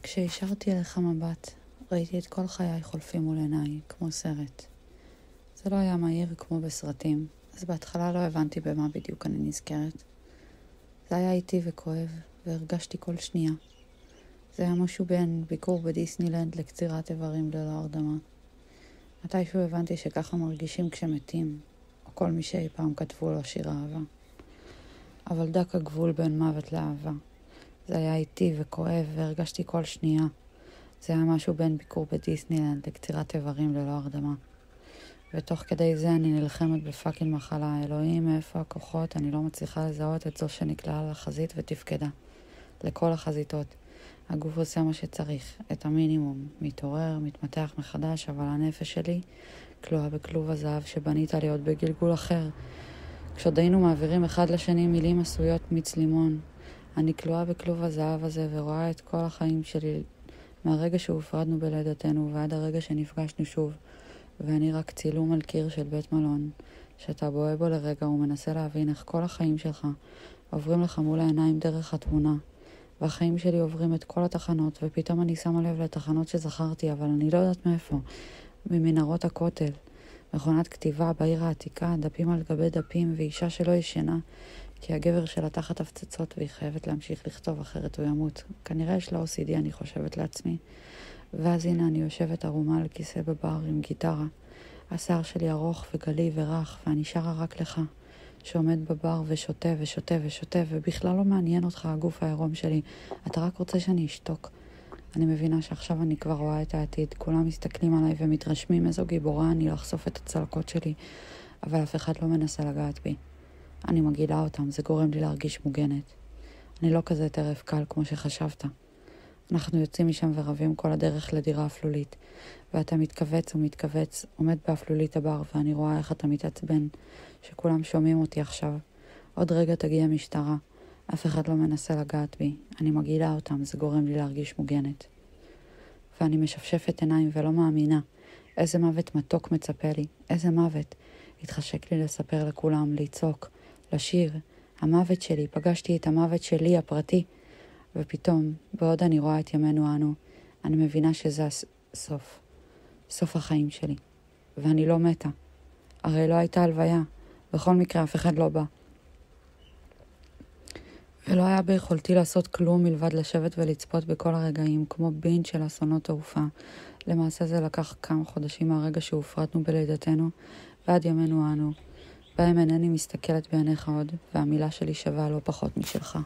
כשהשארתי אליך מבט, ראיתי את כל חיי חולפים מול עיניי, כמו סרט. זה לא היה מהיר כמו בסרטים, אז בהתחלה לא הבנתי במה בדיוק אני נזכרת. זה היה איטי וכואב, והרגשתי כל שנייה. זה היה משהו בין ביקור בדיסנילנד לקצירת איברים ללא הרדמה. מתישהו הבנתי שככה מרגישים כשמתים, או כל מי שאי פעם כתבו לו שיר אהבה. אבל דק הגבול בין מוות לאהבה. זה היה איטי וכואב, והרגשתי כל שנייה. זה היה משהו בין ביקור בדיסנילנד לקצירת איברים ללא הרדמה. ותוך כדי זה אני נלחמת בפאקינג מחלה. אלוהים, מאיפה הכוחות? אני לא מצליחה לזהות את זו שנקלעה על החזית ותפקדה. לכל החזיתות. הגוף עושה מה שצריך, את המינימום. מתעורר, מתמתח מחדש, אבל הנפש שלי כלואה בכלוב הזהב שבנית לי עוד בגלגול אחר. כשעוד היינו מעבירים אחד לשני מילים עשויות מיץ לימון. אני כלואה בכלוב הזהב הזה ורואה את כל החיים שלי מהרגע שהופרדנו בלידתנו ועד הרגע שנפגשנו שוב. ואני רק צילום על קיר של בית מלון, שאתה בוהה בו לרגע ומנסה להבין איך כל החיים שלך עוברים לך מול העיניים דרך התמונה. והחיים שלי עוברים את כל התחנות, ופתאום אני שמה לב לתחנות שזכרתי, אבל אני לא יודעת מאיפה. ממנהרות הכותל, מכונת כתיבה בעיר העתיקה, דפים על גבי דפים, ואישה שלא ישנה, כי הגבר שלה תחת הפצצות והיא חייבת להמשיך לכתוב, אחרת הוא ימות. כנראה יש לה OCD, אני חושבת לעצמי. ואז הנה אני יושבת ערומה על כיסא בבר עם גיטרה. השיער שלי ארוך וגלי ורך, ואני שרה רק לך, שעומד בבר ושותה ושותה ושותה, ובכלל לא מעניין אותך הגוף העירום שלי. אתה רק רוצה שאני אשתוק. אני מבינה שעכשיו אני כבר רואה את העתיד. כולם מסתכלים עליי ומתרשמים איזו גיבורה אני לחשוף את הצלקות שלי, אבל אף אחד לא מנסה לגעת בי. אני מגעילה אותם, זה גורם לי להרגיש מוגנת. אני לא כזה טרף קל כמו שחשבת. אנחנו יוצאים משם ורבים כל הדרך לדירה אפלולית, ואתה מתכווץ ומתכווץ, עומד באפלולית הבר, ואני רואה איך אתה מתעצבן, שכולם שומעים אותי עכשיו. עוד רגע תגיע משטרה, אף אחד לא מנסה לגעת בי. אני מגעילה אותם, זה גורם לי להרגיש מוגנת. ואני משפשפת עיניים ולא מאמינה. איזה מוות מתוק מצפה לי, איזה מוות. התחשק לי לספר לכולם, לצעוק, לשיר. המוות שלי, פגשתי את המוות שלי, הפרטי. ופתאום, בעוד אני רואה את ימינו אנו, אני מבינה שזה הסוף. סוף החיים שלי. ואני לא מתה. הרי לא הייתה הלוויה. בכל מקרה, אף אחד לא בא. ולא היה ביכולתי לעשות כלום מלבד לשבת ולצפות בכל הרגעים, כמו בין של אסונות תעופה. למעשה זה לקח כמה חודשים מהרגע שהופרדנו בלידתנו, ועד ימינו אנו. בהם אינני מסתכלת בעיניך עוד, והמילה שלי שווה לא פחות משלך.